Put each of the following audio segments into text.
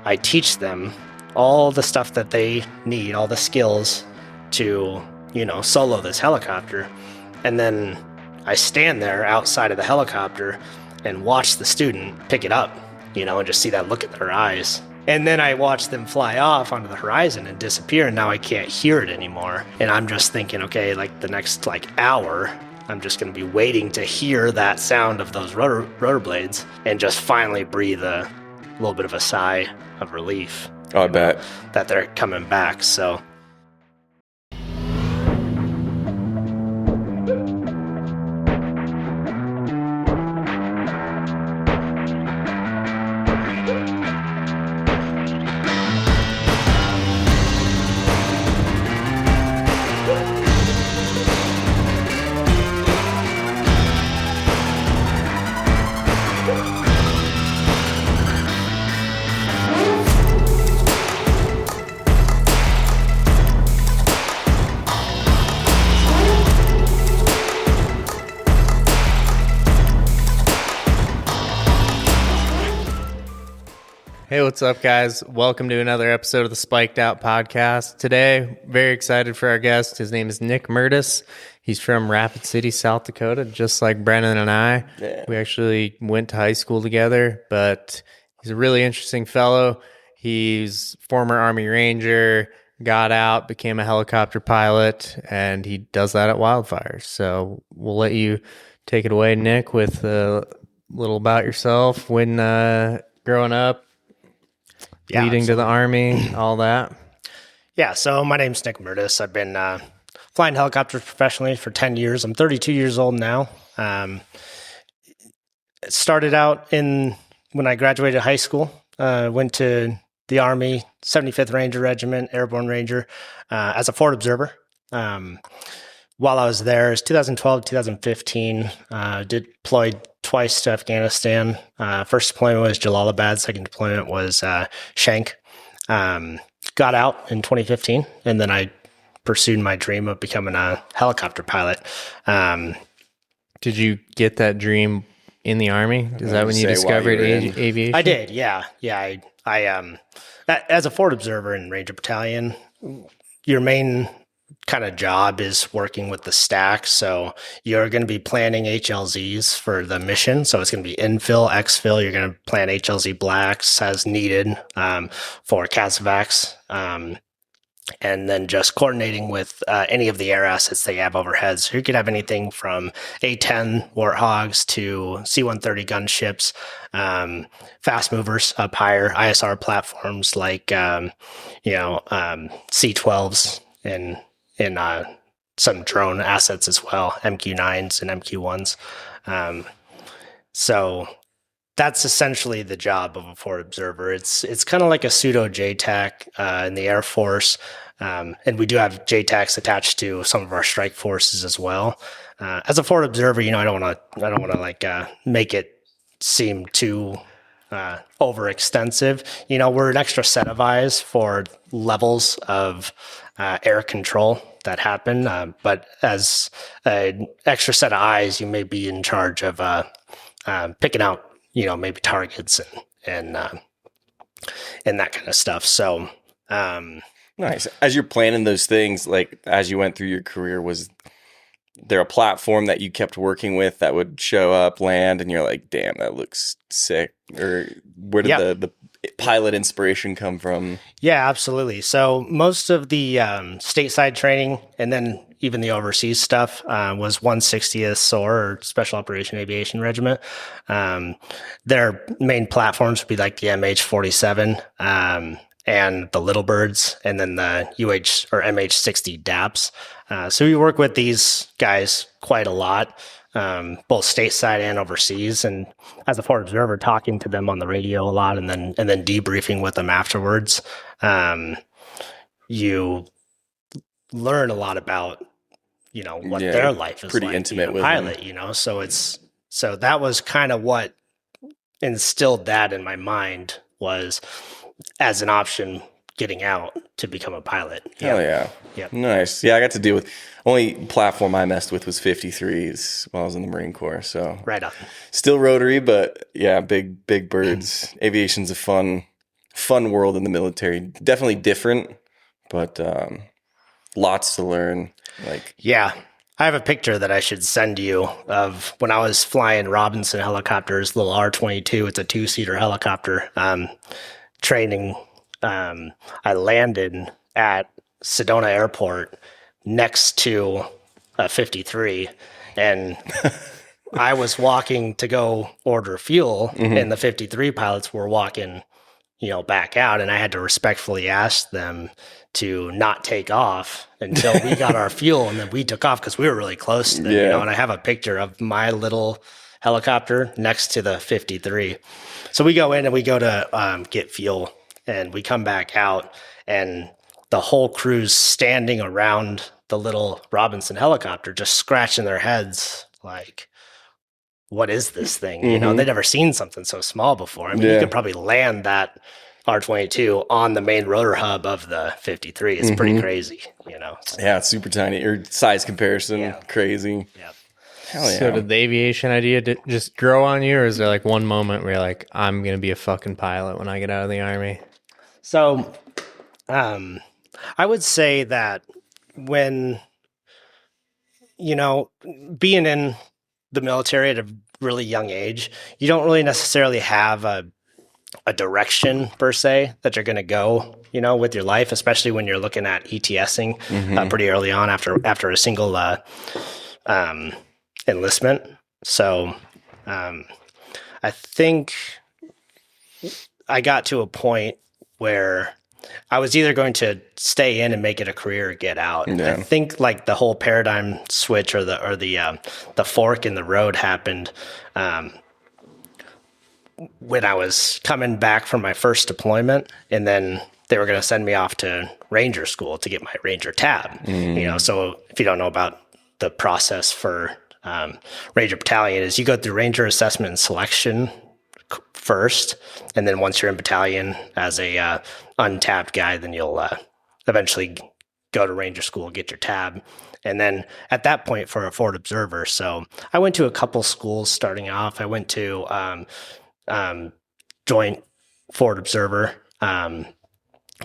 I teach them all the stuff that they need, all the skills to, solo this helicopter. And then I stand there outside of the helicopter and watch the student pick it up, and just see that look in their eyes. And then I watch them fly off onto the horizon and disappear, and now I can't hear it anymore. And I'm just thinking, okay, the next hour, I'm just going to be waiting to hear that sound of those rotor blades and just finally breathe a little bit of a sigh of relief. Oh, I bet. That they're coming back, so... Hey, what's up, guys? Welcome to another episode of the Spiked Out Podcast. Today, very excited for our guest. His name is Nick Murtis. He's from Rapid City, South Dakota, just like Brennan and I. Yeah. We actually went to high school together, but he's a really interesting fellow. He's former Army Ranger, got out, became a helicopter pilot, and he does that at wildfires. So we'll let you take it away, Nick, with a little about yourself when growing up. Yeah, leading to the Army, all that. Yeah, so my name's Nick Murtis. I've been flying helicopters professionally for 10 years. I'm 32 years old now. Started out when I graduated high school. Went to the Army, 75th Ranger Regiment, Airborne Ranger, as a forward observer. While I was there, it's 2012, 2015, deployed twice to Afghanistan. First deployment was Jalalabad. Second deployment was Shank. Got out in 2015, and then I pursued my dream of becoming a helicopter pilot. Did you get that dream in the Army? Is that when you discovered aviation? I did, yeah. I as a forward observer in Ranger Battalion, your main kind of job is working with the stack. So you're going to be planning HLZs for the mission. So it's going to be infill, exfil. You're going to plan HLZ blacks as needed for CASEVACs. And then just coordinating with any of the air assets they have overhead. So you could have anything from A-10 Warthogs to C-130 gunships, fast movers up higher, ISR platforms like, C-12s and some drone assets as well, MQ-9s and MQ-1s. So that's essentially the job of a forward observer. It's kind of like a pseudo JTAC in the Air Force, and we do have JTACs attached to some of our strike forces as well. As a forward observer, I don't want to make it seem too overextensive. We're an extra set of eyes for levels of air control that happen, but as an extra set of eyes, you may be in charge of picking out, maybe targets and that kind of stuff. So nice. As you're planning those things, as you went through your career, was there a platform that you kept working with that would show up, land, and you're like, damn, that looks sick? Or where did the pilot inspiration come from? Yeah, absolutely. So most of the stateside training and then even the overseas stuff was 160th SOAR, or Special Operation Aviation Regiment. Their main platforms would be like the MH-47 and the Little Birds, and then the UH or MH-60 DAPs. So we work with these guys quite a lot, both stateside and overseas. And as a forward observer, talking to them on the radio a lot, and then debriefing with them afterwards, you learn a lot about what their life is pretty like, intimate with pilot. them. So that was kind of what instilled that in my mind, was as an option getting out to become a pilot. Hell yeah. Nice. Yeah, I got to deal with, only platform I messed with was 53s while I was in the Marine Corps. So right on. Still rotary, but yeah, big birds. Aviation's a fun fun world in the military. Definitely different, but lots to learn. Like, Yeah. I have a picture that I should send you of when I was flying Robinson helicopters, little R-22. It's a 2-seater helicopter. Training. I landed at Sedona Airport next to a 53, and I was walking to go order fuel, and the 53 pilots were walking, back out, and I had to respectfully ask them to not take off until we got our fuel, and then we took off because we were really close to them, and I have a picture of my little helicopter next to the 53. So we go in and we go to get fuel, and we come back out, and the whole crew's standing around the little Robinson helicopter, just scratching their heads like, what is this thing? They'd never seen something so small before. I mean, you could probably land that R-22 on the main rotor hub of the 53. It's pretty crazy, yeah, it's super tiny, or size comparison, crazy. Yeah. Hell yeah. So did the aviation idea just grow on you, or is there like one moment where you're like, I'm going to be a fucking pilot when I get out of the Army? So I would say that when, being in the military at a really young age, you don't really necessarily have a direction per se that you're going to go, with your life, especially when you're looking at ETSing pretty early on after a single enlistment. So I think I got to a point where I was either going to stay in and make it a career or get out. Yeah. I think like the whole paradigm switch or the fork in the road happened when I was coming back from my first deployment, and then they were going to send me off to Ranger school to get my Ranger tab. So if you don't know about the process for Ranger Battalion, is you go through Ranger assessment and selection first, and then once you're in battalion as a untapped guy, then you'll eventually go to Ranger school, get your tab, and then at that point for a forward observer. So I went to a couple schools starting off. I went to joint forward observer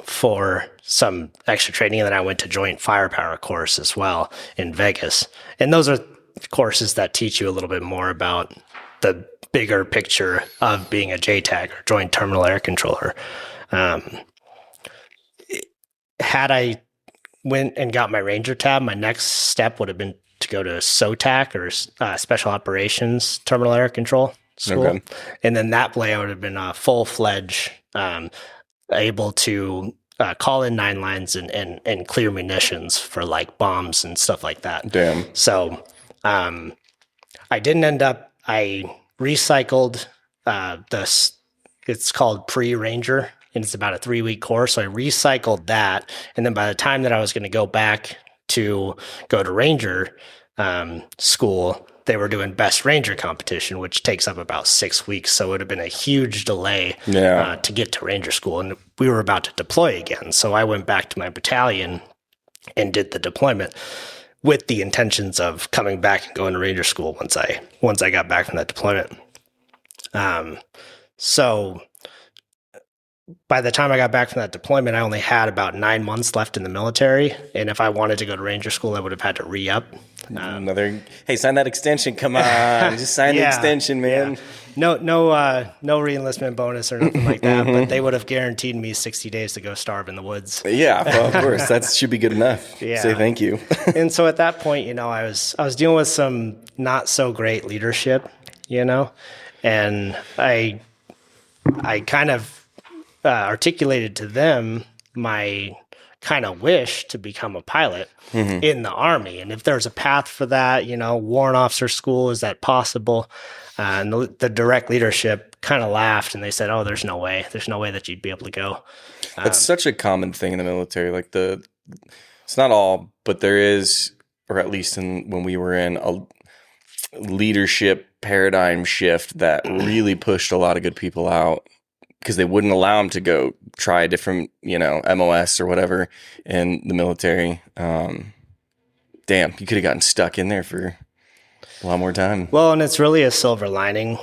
for some extra training, and then I went to joint firepower course as well in Vegas. And those are courses that teach you a little bit more about the bigger picture of being a JTAG or joint terminal air controller. Had I went and got my Ranger tab, my next step would have been to go to SOTAC or Special Operations Terminal Air Control School. Okay. And then that way I would have been full-fledged, able to call in 9 lines and clear munitions for like bombs and stuff like that. Damn. So I didn't end up, I recycled it's called pre-Ranger, and it's about a 3-week course. So I recycled that. And then by the time that I was going to go back to go to Ranger school, they were doing best Ranger competition, which takes up about 6 weeks. So it would have been a huge delay to get to Ranger school. And we were about to deploy again. So I went back to my battalion and did the deployment with the intentions of coming back and going to Ranger school once I got back from that deployment. So by the time I got back from that deployment, I only had about 9 months left in the military. And if I wanted to go to Ranger school, I would have had to re-up. Hey, sign that extension. Come on. Just sign the extension, man. Yeah. No re-enlistment bonus or nothing like that, but they would have guaranteed me 60 days to go starve in the woods. Yeah, well, of course. That should be good enough. Yeah. Say thank you. And so at that point, I was dealing with some not so great leadership, and I kind of articulated to them my kind of wish to become a pilot in the Army. And if there's a path for that, warrant officer school, is that possible? And the direct leadership kind of laughed and they said, oh, there's no way that you'd be able to go. That's such a common thing in the military. Like it's not all, but there is, or at least when we were in a leadership paradigm shift that really pushed a lot of good people out, because they wouldn't allow them to go try a different, MOS or whatever in the military. Damn, you could have gotten stuck in there for A lot more time. Well, and it's really a silver lining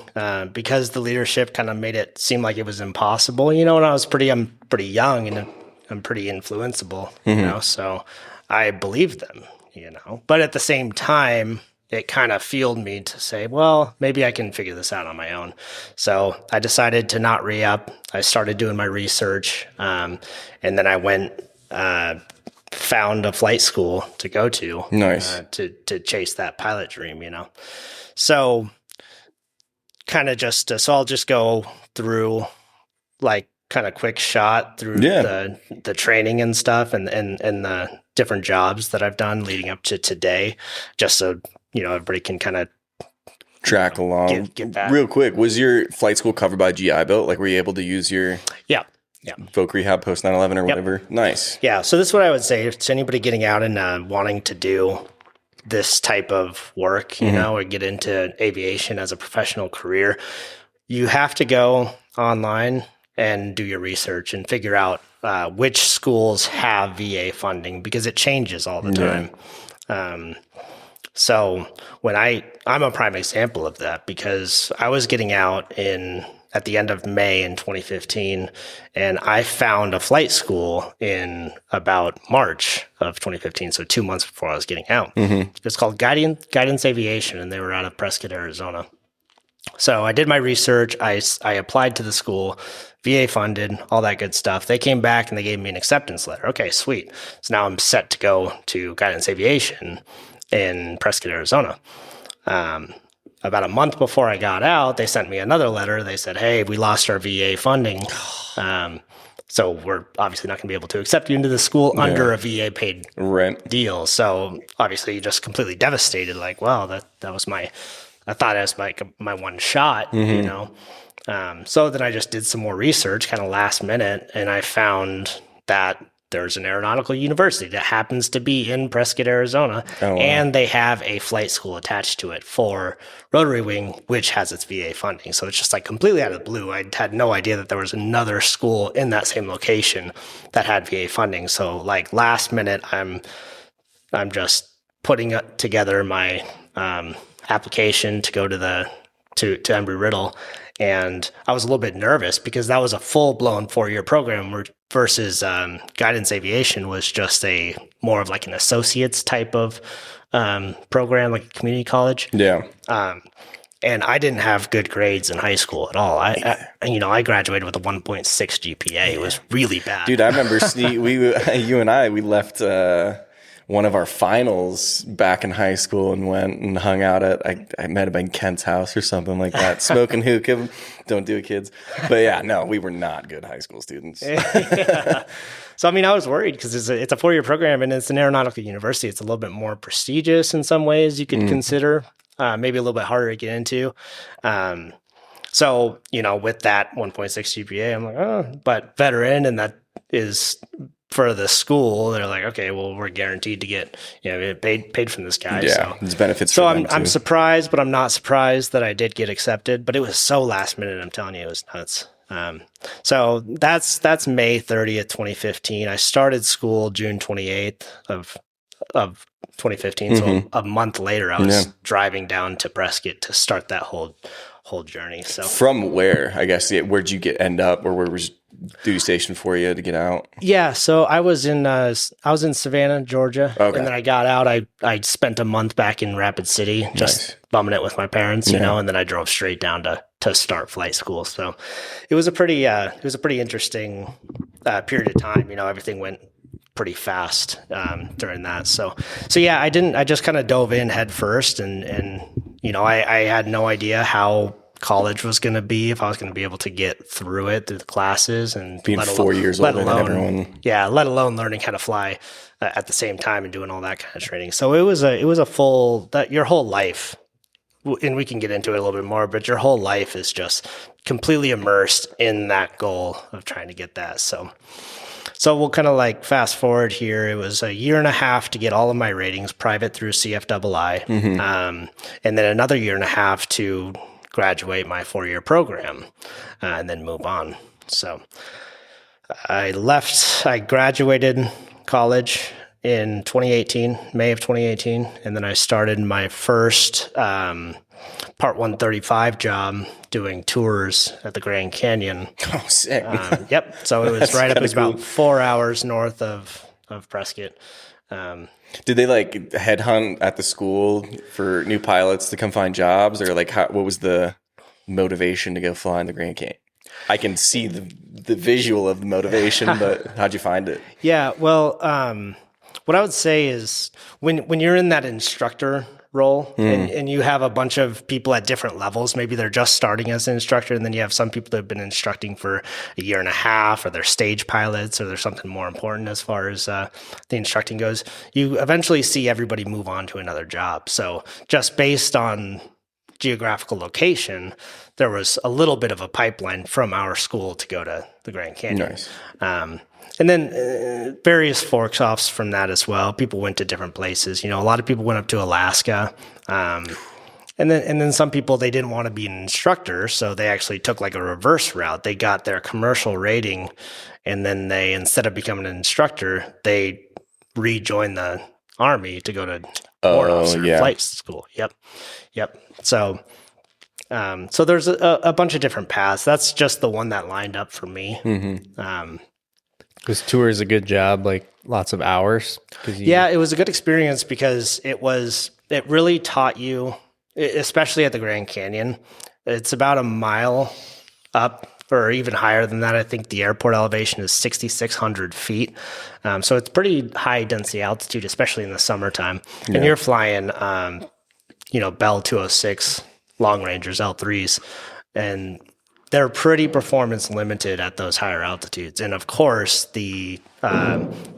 because the leadership kind of made it seem like it was impossible. And I'm pretty young and I'm pretty influenceable, so I believed them, But at the same time, it kind of fueled me to say, well, maybe I can figure this out on my own. So I decided to not re-up. I started doing my research, and then I went, found a flight school to go to, Nice. To chase that pilot dream, So kind of so I'll just go through like kind of quick shot through the training and stuff and the different jobs that I've done leading up to today, just so everybody can kind of track along. Get that. Real quick, was your flight school covered by GI Bill? Like, were you able to use your voc rehab post 9/11 or whatever? Nice. Yeah. So this is what I would say to anybody getting out and wanting to do this type of work, or get into aviation as a professional career. You have to go online and do your research and figure out which schools have VA funding, because it changes all the time. So when I'm a prime example of that, because I was getting out at the end of May in 2015, and I found a flight school in about March of 2015, so 2 months before I was getting out. It's called Guidance Aviation, and they were out of Prescott, Arizona. So I did my research. I applied to the school, VA funded, all that good stuff. They came back and they gave me an acceptance letter. Okay, sweet. So now I'm set to go to Guidance Aviation in Prescott, Arizona. About a month before I got out, they sent me another letter. They said, hey, we lost our VA funding. So we're obviously not going to be able to accept you into the school under a VA paid rent deal. So obviously you're just completely devastated. Like, wow, that was I thought it was my one shot, So then I just did some more research kind of last minute, and I found that there's an aeronautical university that happens to be in Prescott, Arizona, and they have a flight school attached to it for rotary wing, which has its VA funding. So it's just like completely out of the blue. I had no idea that there was another school in that same location that had VA funding. So like last minute, I'm just putting together my application to go to Embry-Riddle. And I was a little bit nervous because that was a full-blown 4-year program versus Guidance Aviation was just more of like an associate's type of program, like a community college. Yeah. And I didn't have good grades in high school at all. I graduated with a 1.6 GPA. It was really bad. Dude, I remember you and I left one of our finals back in high school and went and hung out at, I might have been Kent's house or something like that, smoking hookah. Don't do it, kids. But yeah, no, we were not good high school students. So, I was worried because it's a 4-year program and it's an aeronautical university. It's a little bit more prestigious in some ways you could consider, maybe a little bit harder to get into. So, with that 1.6 GPA, I'm like, oh, but veteran, and that is for the school, they're like, okay, well, we're guaranteed to get paid from this guy. Yeah, so there's benefits. So for them I'm too. surprised, but I'm not surprised that I did get accepted. But it was so last minute. I'm telling you, it was nuts. So that's May 30th, 2015. I started school June 28th of 2015. So a month later, I was driving down to Prescott to start that whole journey. So from where, I guess, where'd you end up, or where was duty station for you to get out? Yeah, so I was in Savannah, Georgia, and then I got out. I spent a month back in Rapid City, just bumming it with my parents, and then I drove straight down to start flight school. So it was a pretty interesting period of time. Everything went pretty fast during that. So yeah, I just kind of dove in head first, and I had no idea how college was going to be, if I was going to be able to get through the classes, and being 4 years older than everyone. Yeah, let alone learning how to fly at the same time and doing all that kind of training. So it was a full, that your whole life, and we can get into it a little bit more, but your whole life is just completely immersed in that goal of trying to get that. So we'll kind of like fast forward here. It was a year and a half to get all of my ratings private through CFII, and then another year and a half to graduate my 4-year program, and then move on. So I graduated college in 2018, May of 2018. And then I started my first Part 135 job doing tours at the Grand Canyon. Oh, sick. Yep. So it was right up, it was about 4 hours north of Prescott. Did they like headhunt at the school for new pilots to come find jobs, or like what was the motivation to go fly in the Grand Canyon? I can see the visual of the motivation, but how'd you find it? Yeah, well, what I would say is when you're in that instructor role and you have a bunch of people at different levels, maybe they're just starting as an instructor, and then you have some people that have been instructing for a year and a half, or they're stage pilots, or there's something more important as far as the instructing goes. You eventually see everybody move on to another job. So just based on geographical location, there was a little bit of a pipeline from our school to go to the Grand Canyon. Nice. And then various forks offs from that as well. People went to different places. You know, a lot of people went up to Alaska. And then some people, they didn't want to be an instructor, so they actually took like a reverse route. They got their commercial rating, and then they, instead of becoming an instructor, they rejoined the Army to go to warrant officer flight school. Yep. So there's a bunch of different paths. That's just the one that lined up for me. Was tours a good job? Like lots of hours? Yeah, it was a good experience because it really taught you, especially at the Grand Canyon. It's about a mile up, or even higher than that. I think the airport elevation is 6,600 feet. So it's pretty high density altitude, especially in the summertime. Yeah. And you're flying, Bell 206 long rangers, L3s, and they're pretty performance limited at those higher altitudes. And of course, the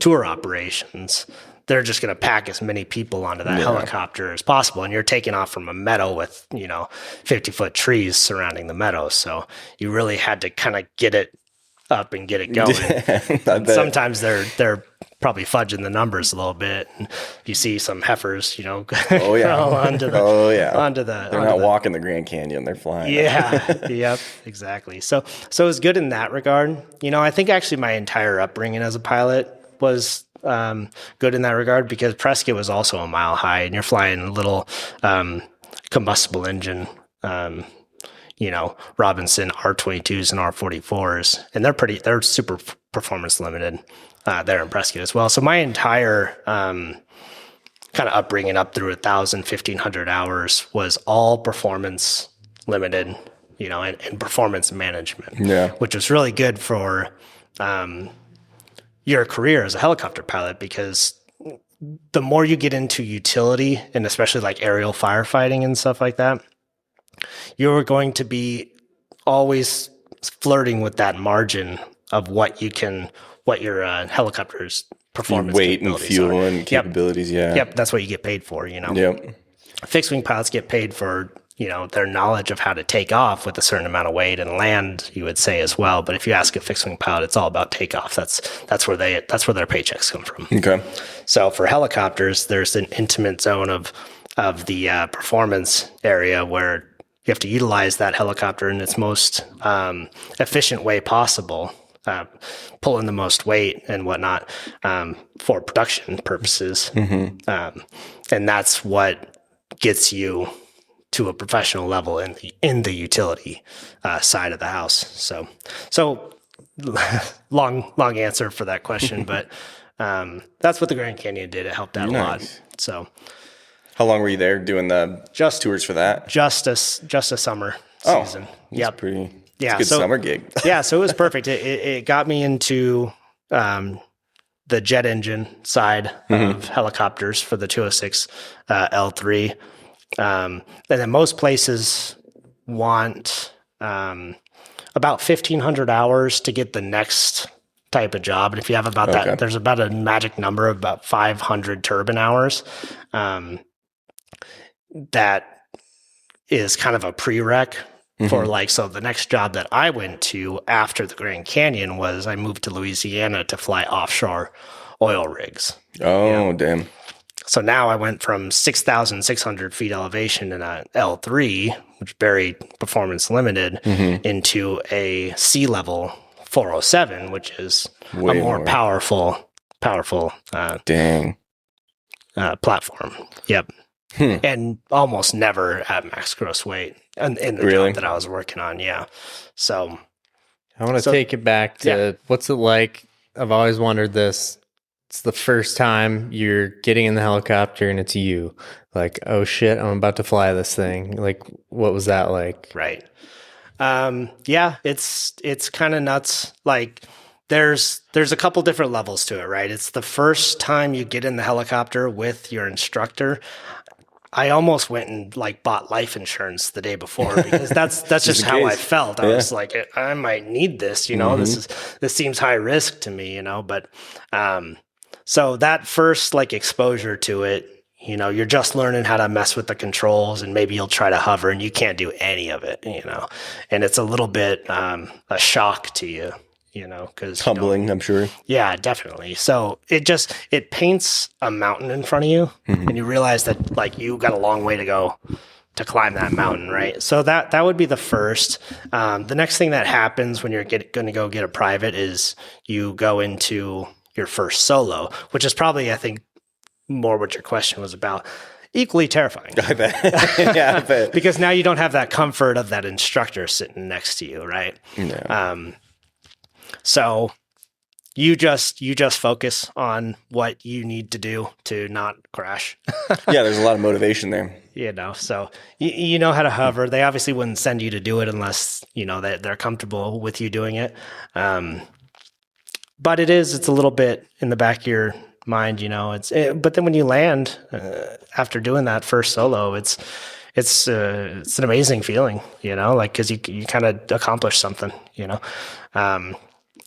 tour operations, they're just going to pack as many people onto that helicopter as possible. And you're taking off from a meadow with, 50-foot trees surrounding the meadow. So you really had to kind of get it up and get it going. And sometimes they're probably fudging the numbers a little bit. And you see some heifers, onto the they're not walking the Grand Canyon, they're flying. Yeah. Yep, exactly. So it was good in that regard. I think actually my entire upbringing as a pilot was good in that regard, because Prescott was also a mile high, and you're flying little combustible engine Robinson R22s and R44s, and they're super performance limited there in Prescott as well. So my entire kind of upbringing up through 1,500 hours was all performance limited, and performance management, which was really good for your career as a helicopter pilot, because the more you get into utility, and especially like aerial firefighting and stuff like that, you're going to be always flirting with that margin of what your helicopter's performance, weight and fuel and capabilities. Yep, that's what you get paid for. Yep. Fixed wing pilots get paid for their knowledge of how to take off with a certain amount of weight, and land, you would say, as well. But if you ask a fixed wing pilot, it's all about takeoff. That's where their paychecks come from. Okay. So for helicopters, there's an intimate zone of the performance area where you have to utilize that helicopter in its most efficient way possible, pulling the most weight and whatnot for production purposes. And that's what gets you to a professional level in the utility side of the house. So long answer for that question, but that's what the Grand Canyon did. It helped out a lot. So. How long were you there doing the tours for that? Just a summer season. Yep. It's a good summer gig. Yeah, so it was perfect. It got me into the jet engine side of helicopters for the 206 L3. And then most places want about 1,500 hours to get the next type of job. And if you have about that, there's about a magic number of about 500 turbine hours. That is kind of a prereq for so the next job that I went to after the Grand Canyon was I moved to Louisiana to fly offshore oil rigs. Oh, damn. So now I went from 6,600 feet elevation in a L3, which very performance limited, into a sea level 407, which is a more powerful powerful Dang. platform. Yep. Hmm. And almost never at max gross weight in the Really? job that I was working on. Yeah. So I want to take it back to what's it like? I've always wondered this. It's the first time you're getting in the helicopter and it's you. Like, oh shit, I'm about to fly this thing. Like, what was that like? right. Yeah, it's kind of nuts. Like there's a couple different levels to it, right? It's the first time you get in the helicopter with your instructor. I almost went and like bought life insurance the day before because that's just in how I case. felt. I was like, I might need this, you know, this seems high risk to me, you know, but, so that first like exposure to it, you know, you're just learning how to mess with the controls and maybe you'll try to hover and you can't do any of it, you know, and it's a little bit, a shock to you. You know, because Humbling, I'm sure. yeah, definitely. So it paints a mountain in front of you, and you realize that like you got a long way to go to climb that mountain, right? So that would be the first. The next thing that happens when you're going to go get a private is you go into your first solo, which is probably, I think, more what your question was about. Equally terrifying. I bet. Yeah, I bet. Because now you don't have that comfort of that instructor sitting next to you, right? Yeah. So you just focus on what you need to do to not crash. Yeah, there's a lot of motivation there. You know, so you know how to hover. They obviously wouldn't send you to do it unless, you know, that they're comfortable with you doing it. But it's a little bit in the back of your mind, you know, but then when you land after doing that first solo, it's an amazing feeling, you know, like, cause you kind of accomplish something, you know?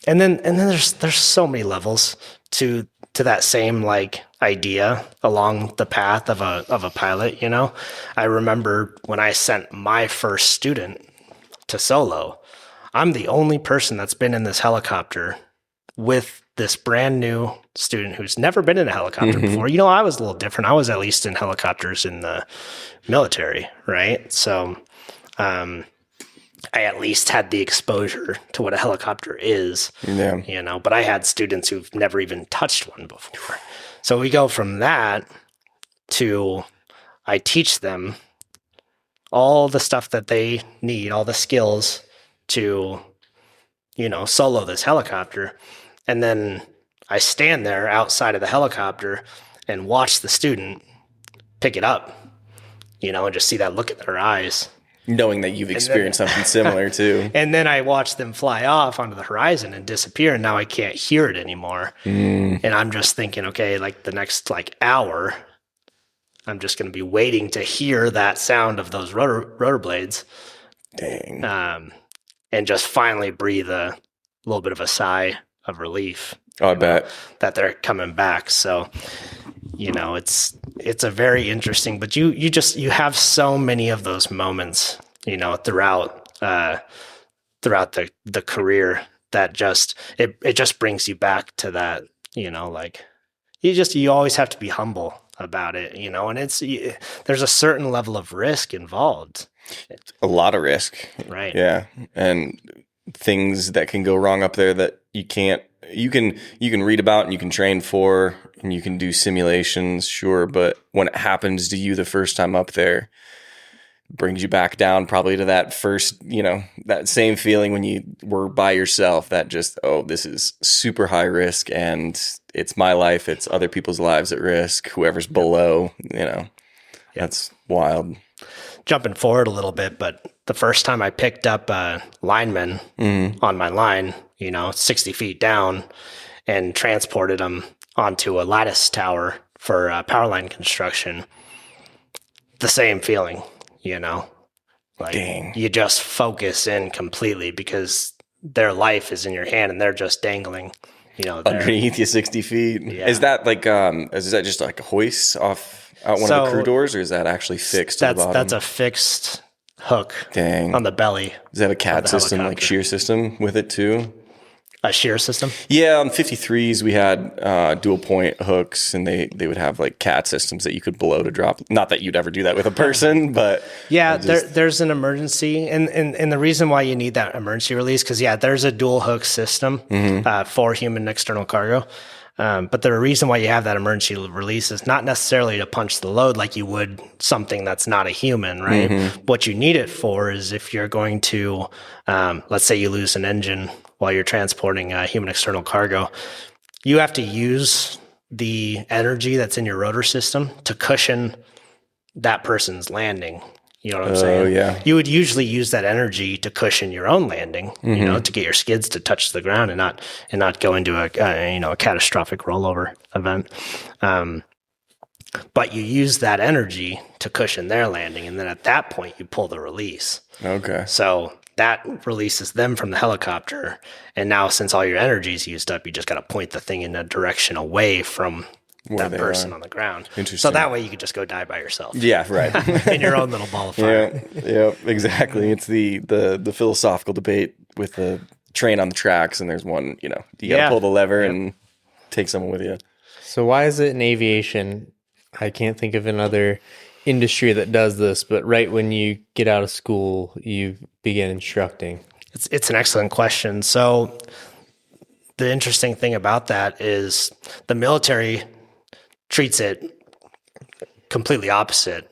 And then there's so many levels to that same like idea along the path of a pilot, you know. I remember when I sent my first student to solo, I'm the only person that's been in this helicopter with this brand new student who's never been in a helicopter before. You know, I was a little different. I was at least in helicopters in the military, right? So, I at least had the exposure to what a helicopter is, you know, but I had students who've never even touched one before. So we go from that to I teach them all the stuff that they need, all the skills to, you know, solo this helicopter. And then I stand there outside of the helicopter and watch the student pick it up, you know, and just see that look in their eyes. Knowing that you've experienced something similar too. And then I watch them fly off onto the horizon and disappear, and now I can't hear it anymore. And I'm just thinking, okay, like the next like hour, I'm just going to be waiting to hear that sound of those rotor blades. Dang. And just finally breathe a little bit of a sigh of relief. Oh, I bet. That they're coming back. So, you know, it's a very interesting, but you have so many of those moments, you know, throughout the career that just, it just brings you back to that, you know, like you always have to be humble about it, you know, and there's a certain level of risk involved. A lot of risk. Right. Yeah. And things that can go wrong up there that you can read about and you can train for and you can do simulations, sure, but when it happens to you the first time up there, it brings you back down probably to that first, you know, that same feeling when you were by yourself, that just, oh, this is super high risk and it's my life, it's other people's lives at risk, whoever's below, you know. That's wild. Jumping forward a little bit, but the first time I picked up a lineman on my line, you know, 60 feet down and transported them onto a lattice tower for power line construction, the same feeling, you know, like Dang. You just focus in completely because their life is in your hand and they're just dangling, you know, underneath you 60 feet. Yeah. Is that like, is that just like a hoist off out one of the crew doors, or is that actually fixed to the bottom? That's a fixed hook. Dang. On the belly. Does that have a CAD system, like shear system with it too? A shear system? Yeah, on 53s we had dual point hooks, and they would have like CAD systems that you could blow to drop. Not that you'd ever do that with a person, but yeah, there's an emergency, and the reason why you need that emergency release because there's a dual hook system for human external cargo. But the reason why you have that emergency release is not necessarily to punch the load like you would something that's not a human, right? What you need it for is if you're going to, let's say you lose an engine while you're transporting human external cargo, you have to use the energy that's in your rotor system to cushion that person's landing. You know what I'm saying? Yeah. You would usually use that energy to cushion your own landing, you know, to get your skids to touch the ground and not go into a catastrophic rollover event. But you use that energy to cushion their landing, and then at that point you pull the release. Okay. So that releases them from the helicopter, and now since all your energy is used up, you just got to point the thing in a direction away from Where that person on the ground. Interesting. So that way you could just go die by yourself. Yeah, right. In your own little ball of fire. Yeah, exactly. It's the philosophical debate with the train on the tracks, and there's one, you got to pull the lever and take someone with you. So why is it in aviation? I can't think of another industry that does this, but right when you get out of school, you begin instructing. It's an excellent question. So the interesting thing about that is the military treats it completely opposite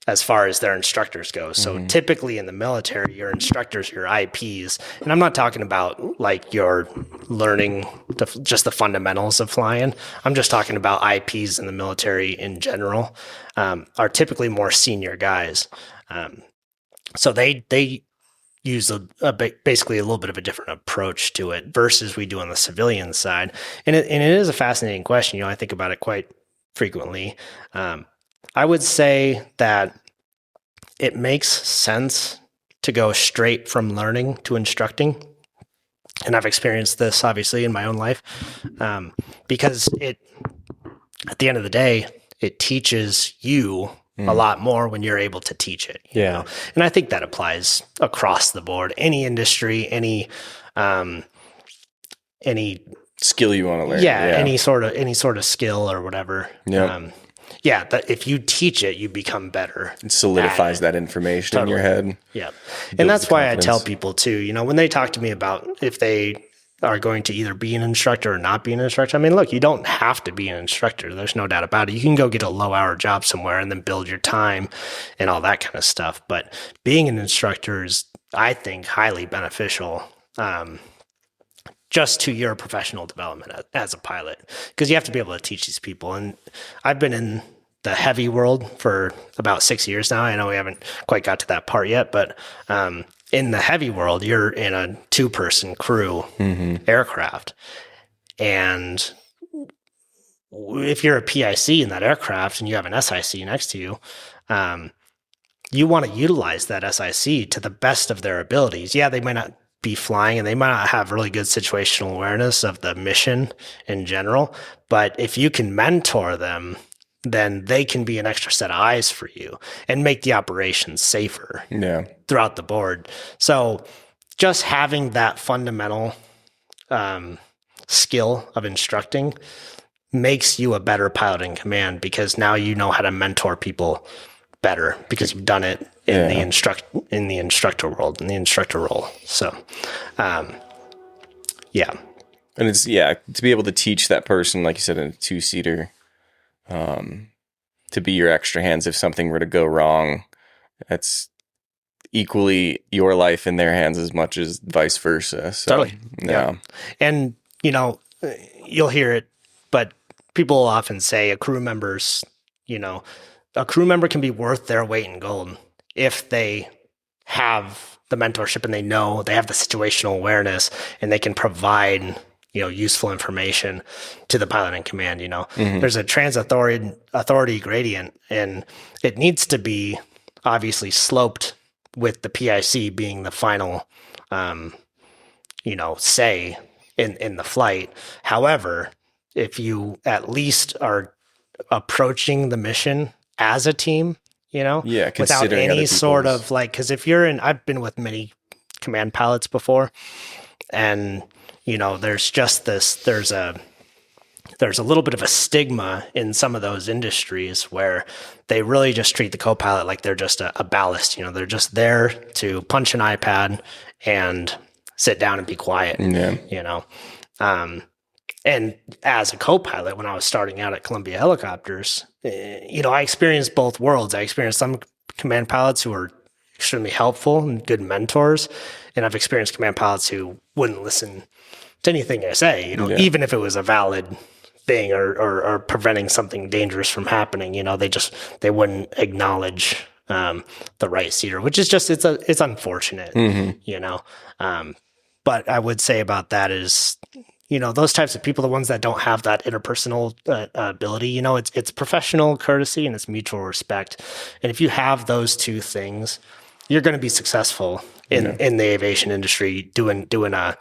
as far as their instructors go. So typically in the military, your instructors, your IPs, and I'm not talking about like you're learning just the fundamentals of flying. I'm just talking about IPs in the military in general, are typically more senior guys. So they use basically a little bit of a different approach to it versus we do on the civilian side. And it is a fascinating question. I think about it quite frequently. I would say that it makes sense to go straight from learning to instructing. And I've experienced this obviously in my own life, because at the end of the day, it teaches you a lot more when you're able to teach it. You know? And I think that applies across the board, any industry, any skill you want to learn. Any sort of skill or whatever. That if you teach it, you become better. It solidifies that information in your head. Yeah. And that's why I tell people too, when they talk to me about if they are going to either be an instructor or not be an instructor. I mean, look, you don't have to be an instructor. There's no doubt about it. You can go get a low-hour job somewhere and then build your time and all that kind of stuff. But being an instructor is, I think, highly beneficial just to your professional development as a pilot, because you have to be able to teach these people. And I've been in the heavy world for about 6 years now. I know we haven't quite got to that part yet, but in the heavy world, you're in a 2-person crew aircraft. And if you're a PIC in that aircraft and you have an SIC next to you, you want to utilize that SIC to the best of their abilities. Yeah, they might not be flying and they might not have really good situational awareness of the mission in general, but if you can mentor them, then they can be an extra set of eyes for you and make the operations safer throughout the board. So just having that fundamental skill of instructing makes you a better pilot in command, because now you know how to mentor people better because you've done it in the instructor world, in the instructor role. So, And it's, to be able to teach that person, like you said, in a 2-seater, to be your extra hands if something were to go wrong, that's equally your life in their hands as much as vice versa. So, totally. Yeah. And, you'll hear it, but people will often say a crew member can be worth their weight in gold if they have the mentorship and they know they have the situational awareness and they can provide useful information to the pilot in command. There's a authority gradient, and it needs to be obviously sloped with the PIC being the final, say in the flight. However, if you at least are approaching the mission as a team, without any sort of because if you're I've been with many command pilots before, and there's just there's a little bit of a stigma in some of those industries where they really just treat the co-pilot like they're just a ballast. They're just there to punch an iPad and sit down and be quiet. And as a co-pilot, when I was starting out at Columbia Helicopters, I experienced both worlds. I experienced some command pilots who were extremely helpful and good mentors, and I've experienced command pilots who wouldn't listen to anything I say, even if it was a valid thing or preventing something dangerous from happening. They wouldn't acknowledge the right seater, which is just it's unfortunate, But I would say about that is, those types of people, the ones that don't have that interpersonal ability, it's professional courtesy and it's mutual respect. And if you have those two things, you're going to be successful in the aviation industry doing a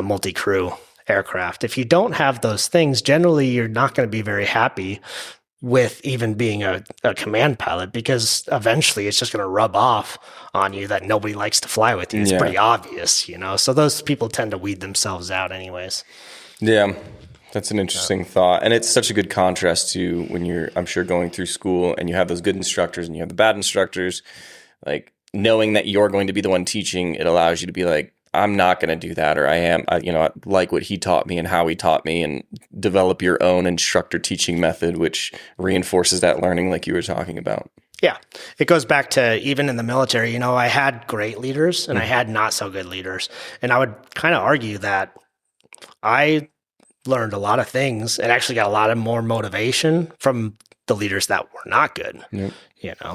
multi-crew aircraft. If you don't have those things, generally you're not going to be very happy with even being a command pilot, because eventually it's just going to rub off on you that nobody likes to fly with you. It's pretty obvious, So those people tend to weed themselves out anyways. Yeah, that's an interesting thought. And it's such a good contrast to when you're, I'm sure, going through school and you have those good instructors and you have the bad instructors. Like, knowing that you're going to be the one teaching, it allows you to be like, I'm not going to do that, or I like what he taught me and how he taught me, and develop your own instructor teaching method, which reinforces that learning like you were talking about. Yeah. It goes back to even in the military, I had great leaders and I had not so good leaders. And I would kind of argue that I learned a lot of things and actually got a lot of more motivation from the leaders that were not good,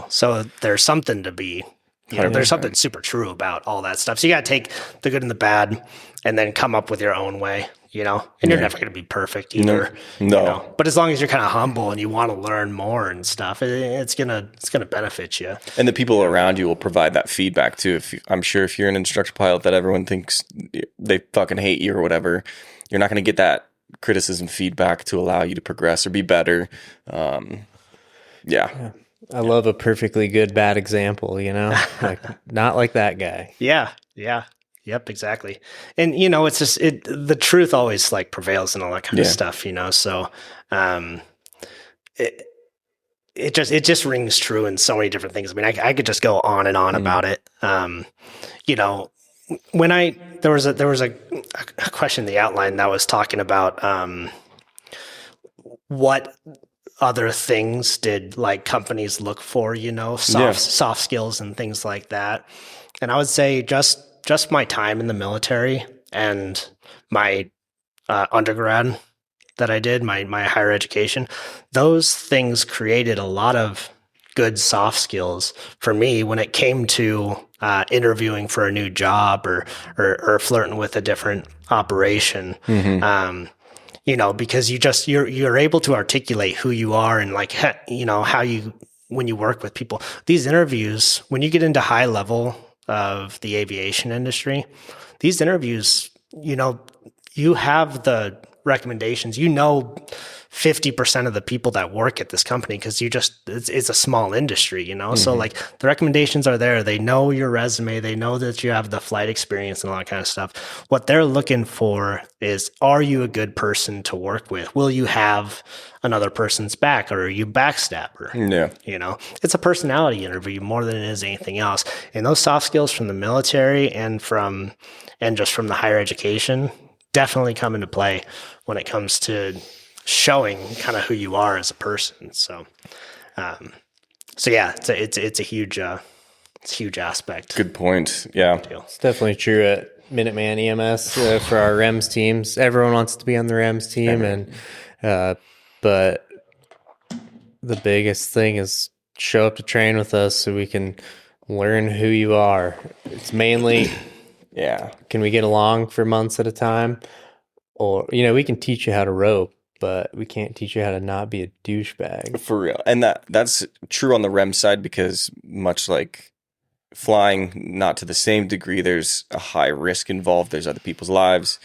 So there's something to be, there's something super true about all that stuff. So you got to take the good and the bad and then come up with your own way, and you're never going to be perfect either. No. But as long as you're kind of humble and you want to learn more and stuff, it's going to benefit you. And the people around you will provide that feedback too. I'm sure if you're an instructor pilot that everyone thinks they fucking hate you or whatever, you're not going to get that criticism feedback to allow you to progress or be better. Yeah. I love a perfectly good bad example, like not like that guy. Yeah. Yep, exactly. And it's just the truth always like prevails and all that kind of stuff, So it just rings true in so many different things. I mean, I could just go on and on about it. When there was a question in the outline that was talking about what other things did like companies look for, soft skills and things like that. And I would say just my time in the military and my undergrad that I did, my higher education, those things created a lot of good soft skills for me when it came to interviewing for a new job or flirting with a different operation. Because you're able to articulate who you are and like, how you, when you work with people, these interviews, when you get into high level of the aviation industry, these interviews, you have the recommendations, 50% of the people that work at this company, because it's a small industry, So like the recommendations are there. They know your resume. They know that you have the flight experience and all that kind of stuff. What they're looking for is, are you a good person to work with? Will you have another person's back, or are you backstabber? Yeah. It's a personality interview more than it is anything else. And those soft skills from the military and just from the higher education definitely come into play when it comes to showing kind of who you are as a person. So yeah, it's a huge aspect. Good point. Yeah. It's definitely true at Minuteman EMS for our REMS teams. Everyone wants to be on the REMS team, but the biggest thing is show up to train with us so we can learn who you are. It's mainly, can we get along for months at a time? Or, we can teach you how to rope, but we can't teach you how to not be a douchebag. For real. And that's true on the REM side, because much like flying, not to the same degree, there's a high risk involved. There's other people's lives.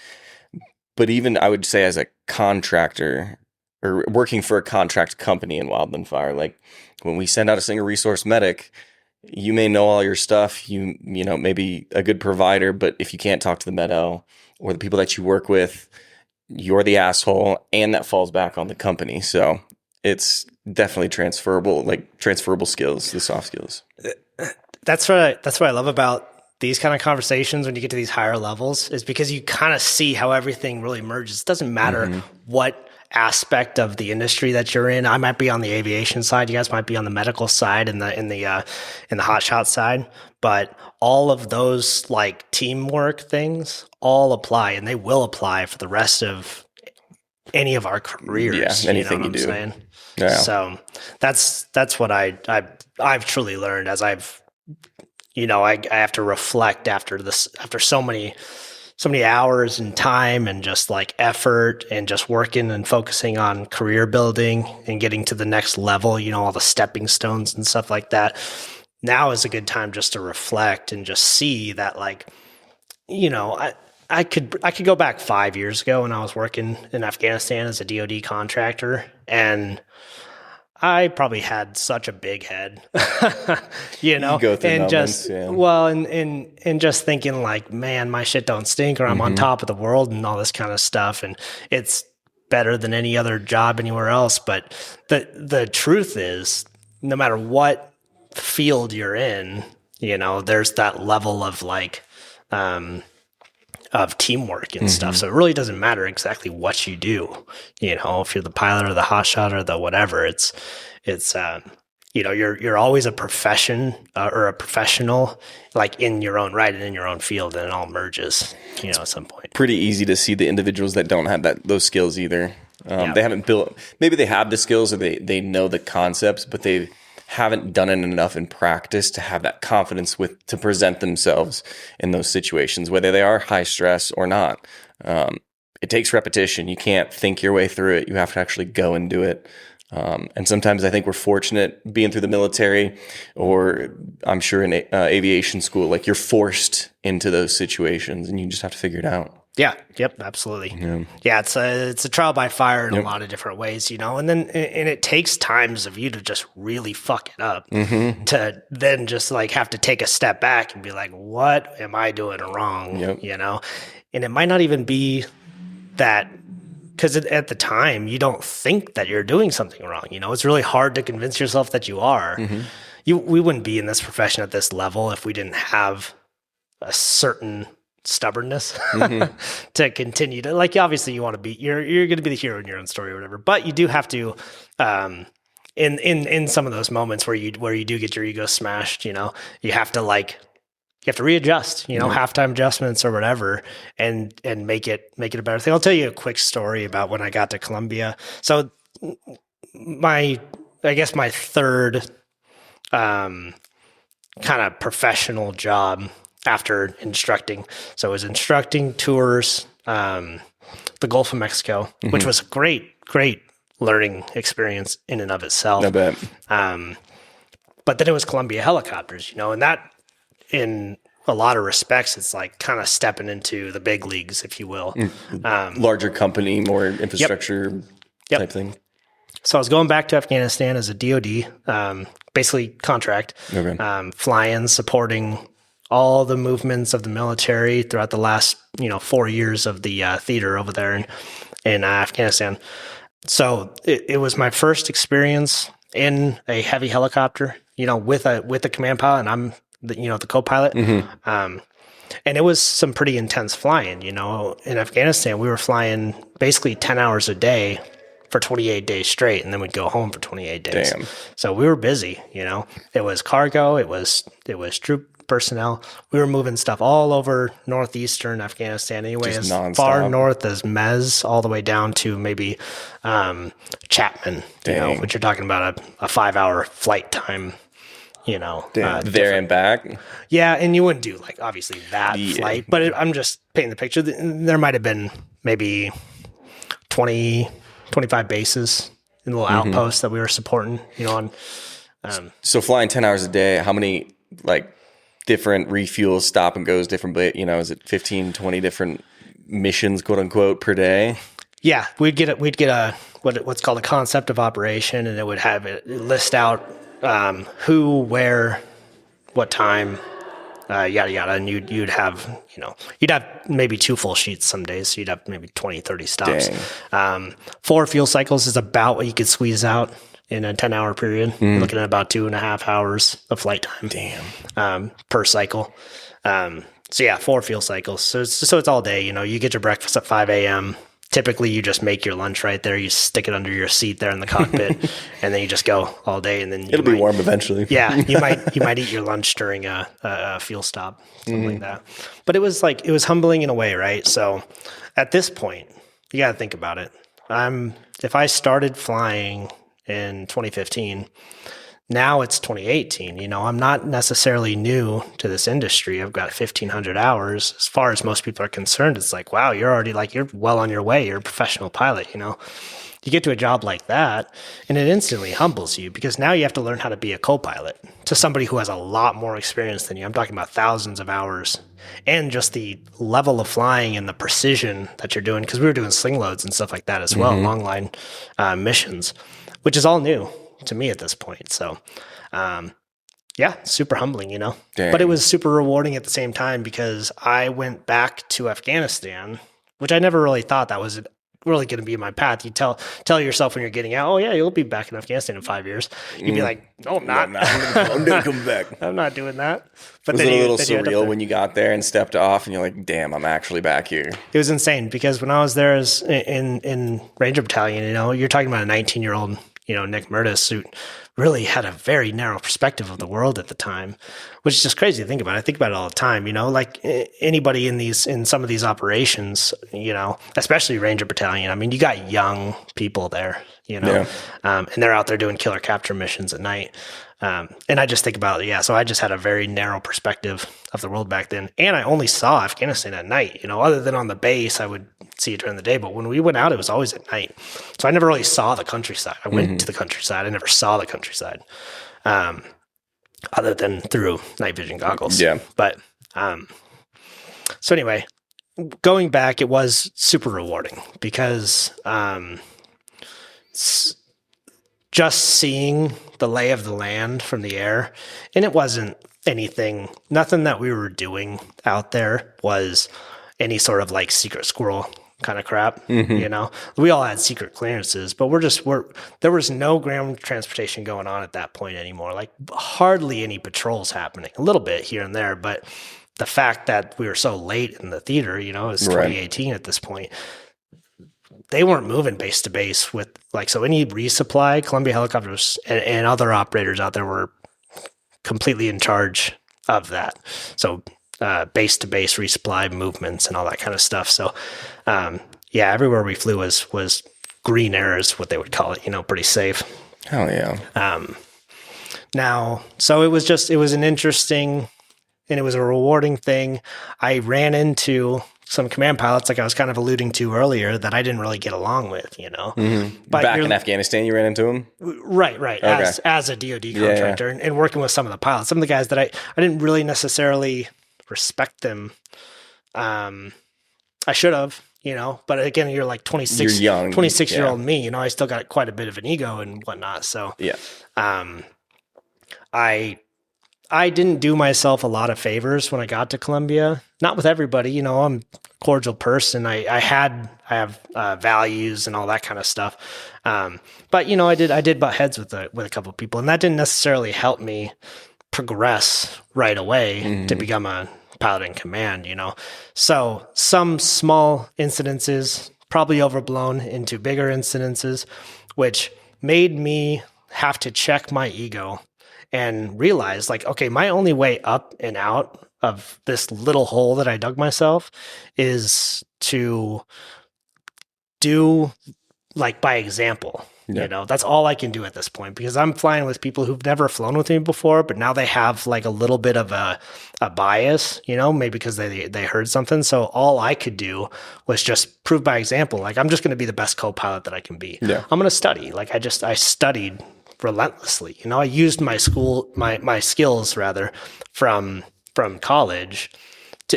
But even I would say as a contractor or working for a contract company in wildland fire, like when we send out a single resource medic, you may know all your stuff. You may be a good provider, but if you can't talk to the med-el or the people that you work with, you're the asshole, and that falls back on the company. So it's definitely transferable skills, the soft skills. That's what I love about these kind of conversations when you get to these higher levels is because you kind of see how everything really merges. It doesn't matter what aspect of the industry that you're in. I might be on the aviation side. You guys might be on the medical side and the hotshot side, but all of those like teamwork things all apply, and they will apply for the rest of any of our careers. Yeah, anything you do. Saying? Yeah. So that's what I've truly learned as I've, I have to reflect after so many hours and time and just like effort and just working and focusing on career building and getting to the next level, all the stepping stones and stuff like that. Now is a good time just to reflect and just see that like, I could go back 5 years ago when I was working in Afghanistan as a DoD contractor, and I probably had such a big head, You go through and moments, just, yeah. well, and just thinking like, man, my shit don't stink, or I'm on top of the world and all this kind of stuff. And it's better than any other job anywhere else. But the truth is, no matter what field you're in, there's that level of like, of teamwork and stuff. So it really doesn't matter exactly what you do. If you're the pilot or the hotshot or the whatever, it's you're always a profession or a professional, like in your own right and in your own field, and it all merges, at some point. Pretty easy to see the individuals that don't have those skills either. They haven't built, maybe they have the skills or they know the concepts, but they haven't done it enough in practice to have that confidence to present themselves in those situations, whether they are high stress or not. It takes repetition. You can't think your way through it. You have to actually go and do it. And sometimes I think we're fortunate being through the military, or I'm sure in aviation school, like you're forced into those situations and you just have to figure it out. Yeah. Yep. Absolutely. Yeah. It's a trial by fire in a lot of different ways, and it takes times of you to just really fuck it up to then just like have to take a step back and be like, what am I doing wrong? And it might not even be that, because at the time you don't think that you're doing something wrong. It's really hard to convince yourself that you are. We wouldn't be in this profession at this level if we didn't have a certain stubbornness to continue to, like, obviously you want to be, you're going to be the hero in your own story or whatever, but you do have to, in some of those moments where you do get your ego smashed, you have to readjust, halftime adjustments or whatever, and make it a better thing. I'll tell you a quick story about when I got to Columbia. So I guess my third, kind of professional job after instructing. So it was instructing tours, the Gulf of Mexico, which was a great learning experience in and of itself. I bet. But then it was Columbia helicopters, and that, in a lot of respects, it's like kind of stepping into the big leagues, if you will. Larger company, more infrastructure type thing. So I was going back to Afghanistan as a DoD, basically contract, flying, supporting all the movements of the military throughout the last, 4 years of the theater over there in Afghanistan. So it was my first experience in a heavy helicopter, with a command pilot, and I'm the co-pilot. And it was some pretty intense flying. In Afghanistan, we were flying basically 10 hours a day for 28 days straight, and then we'd go home for 28 days. Damn. So we were busy, It was cargo, it was troop personnel. We were moving stuff all over northeastern Afghanistan anyway, Just as nonstop. far north as Mez, all the way down to maybe Chapman, which you're talking about a 5-hour flight time, there and back. Yeah, and you wouldn't do, like, obviously that flight, but I'm just painting the picture. There might have been maybe 20, 25 bases in the little outposts that we were supporting, on. So flying 10 hours a day, how many, like, different refuels, stop and goes, different, is it 15, 20 different missions, quote unquote, per day? Yeah, we'd get a what's called a concept of operation, and it would have it list out who, where, what time, yada yada, and you'd have maybe 2 full sheets some days, so you'd have maybe 20, 30 stops. 4 fuel cycles is about what you could squeeze out in a 10-hour period. You're looking at about 2.5 hours of flight time. Per cycle. So yeah, 4 fuel cycles. So it's all day. You get your breakfast at 5 a.m. Typically, you just make your lunch right there. You stick it under your seat there in the cockpit, and then you just go all day. And then It'll be warm eventually. Yeah, you might eat your lunch during a fuel stop, something like that. But it was humbling in a way, right? So at this point, you got to think about it. If I started flying in 2015. Now it's 2018. I'm not necessarily new to this industry. I've got 1,500 hours. As far as most people are concerned, it's like, wow, you're already you're well on your way. You're a professional pilot. You get to a job like that, and it instantly humbles you because now you have to learn how to be a co-pilot to somebody who has a lot more experience than you. I'm talking about thousands of hours and just the level of flying and the precision that you're doing, because we were doing sling loads and stuff like that as well, long line missions, which is all new to me at this point. So, yeah, super humbling, Dang. But it was super rewarding at the same time because I went back to Afghanistan, which I never really thought that was really going to be my path. You tell yourself when you're getting out, oh yeah, you'll be back in Afghanistan in 5 years. You'd be like, no, I'm not. I'm going to come back. I'm not doing that. But was it a little surreal when you got there and stepped off and you're like, damn, I'm actually back here? It was insane because when I was there in Ranger Battalion, you're talking about a 19-year-old Nick Murtis, who really had a very narrow perspective of the world at the time, which is just crazy to think about. I think about it all the time, like anybody in some of these operations, especially Ranger Battalion. I mean, you got young people there, and they're out there doing killer capture missions at night. And I just think about, so I just had a very narrow perspective of the world back then. And I only saw Afghanistan at night, other than on the base, I would see it during the day. But when we went out, it was always at night. So I never really saw the countryside. I went to the countryside. I never saw the countryside, other than through night vision goggles. Yeah. But, so anyway, going back, it was super rewarding because, just seeing the lay of the land from the air, and it wasn't nothing that we were doing out there was any sort of secret squirrel kind of crap. We all had secret clearances, but there was no ground transportation going on at that point anymore. Hardly any patrols happening, a little bit here and there, but the fact that we were so late in the theater, it's 2018 at this point. They weren't moving base to base with so any resupply. Columbia Helicopters and other operators out there were completely in charge of that. So base to base resupply movements and all that kind of stuff. So everywhere we flew was green air is what they would call it. Pretty safe. Hell yeah. So it was an interesting and it was a rewarding thing. I ran into some command pilots, like I was kind of alluding to earlier, that I didn't really get along with, But back in Afghanistan, you ran into them? Right. Okay. As a DoD contractor and working with some of the pilots, some of the guys that I didn't really necessarily respect them. I should have, but again, you're 26, you're young, 26-year-old me, I still got quite a bit of an ego and whatnot. So, I didn't do myself a lot of favors when I got to Columbia. Not with everybody, I'm a cordial person. I have values and all that kind of stuff. But I did butt heads with a couple of people, and that didn't necessarily help me progress right away to become a pilot in command. So some small incidences, probably overblown into bigger incidences, which made me have to check my ego and realize okay, my only way up and out of this little hole that I dug myself is to do by example. That's all I can do at this point, because I'm flying with people who've never flown with me before, but now they have a little bit of a bias, maybe because they heard something. So all I could do was just prove by example. I'm just going to be the best co-pilot that I can be. Yeah. I'm going to study. I studied relentlessly. I used my skills rather from college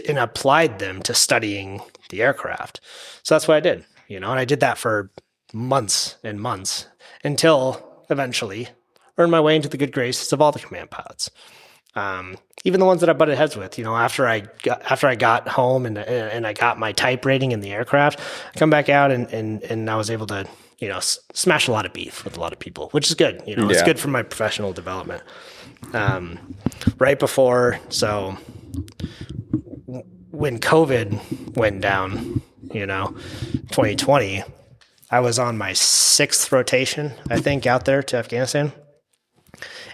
and applied them to studying the aircraft. So that's what I did, and I did that for months and months until eventually earned my way into the good graces of all the command pilots. Even the ones that I butted heads with, after I got home and I got my type rating in the aircraft, I come back out and I was able to, smash a lot of beef with a lot of people, which is good. It's good for my professional development. Right before, so when COVID went down, 2020, I was on my 6th rotation, I think, out there to Afghanistan,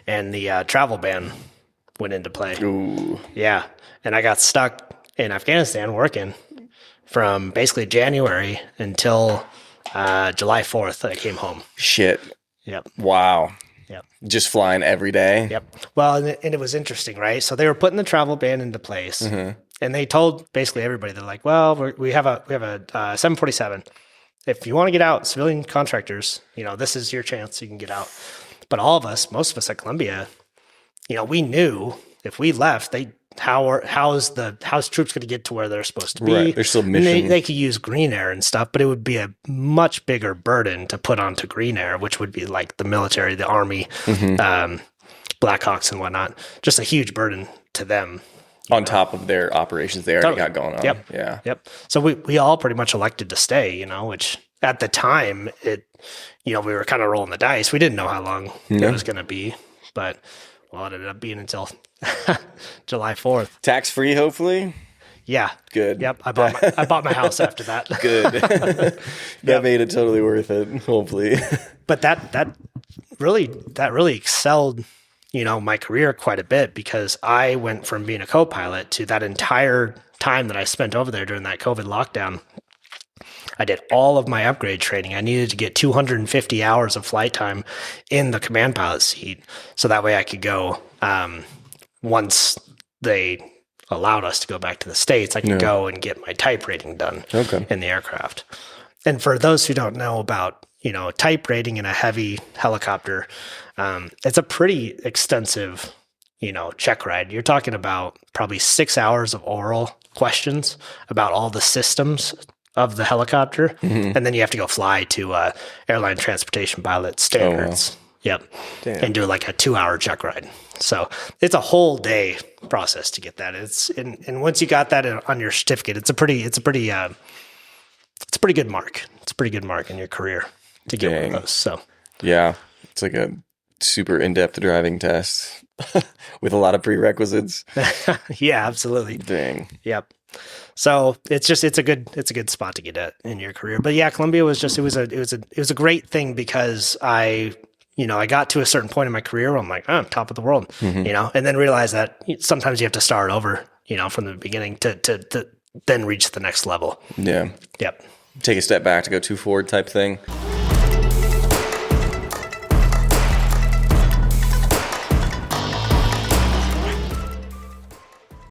and the travel ban went into play. Ooh. Yeah, and I got stuck in Afghanistan working from basically January until July 4th. I came home. Shit. Yep. Wow. Yep. Just flying every day. Yep. Well, and it was interesting, right? So they were putting the travel ban into place, and they told basically everybody, they're like, "Well, we have a 747. If you want to get out, civilian contractors, this is your chance. You can get out." But all of us, most of us at Columbia, we knew if we left, how's troops going to get to where they're supposed to be? Right. There's still mission. They could use green air and stuff, but it would be a much bigger burden to put onto green air, which would be like the military, the Army, Blackhawks and whatnot. Just a huge burden to them. On top of their operations they already got going on. Yep. Yeah. Yep. So we all pretty much elected to stay, which at the time we were kind of rolling the dice. We didn't know how long it was going to be, but it ended up being until July 4th. Tax free, hopefully. Yeah. Good. Yep. I bought my house after that. Good. That made it totally worth it, hopefully. But that really excelled, my career quite a bit, because I went from being a co-pilot to that entire time that I spent over there during that COVID lockdown. I did all of my upgrade training. I needed to get 250 hours of flight time in the command pilot seat, so that way I could go once they allowed us to go back to the States. I could go and get my type rating done in the aircraft. And for those who don't know about type rating in a heavy helicopter, it's a pretty extensive check ride. You're talking about probably 6 hours of oral questions about all the systems of the helicopter, and then you have to go fly to airline transportation pilot standards. Oh, wow. Yep. Damn. And do like a 2-hour check ride. So it's a whole day process to get that. And once you got that on your certificate, it's a pretty good mark. It's a pretty good mark in your career to get one of those. So yeah, it's like a super in-depth driving test with a lot of prerequisites. Yeah, absolutely. Dang. Yep. So it's a good spot to get at in your career. But yeah, Columbia was a great thing, because I got to a certain point in my career where I'm like, I'm top of the world, and then realize that sometimes you have to start over, from the beginning to then reach the next level. Yeah. Yep. Take a step back to go too forward type thing.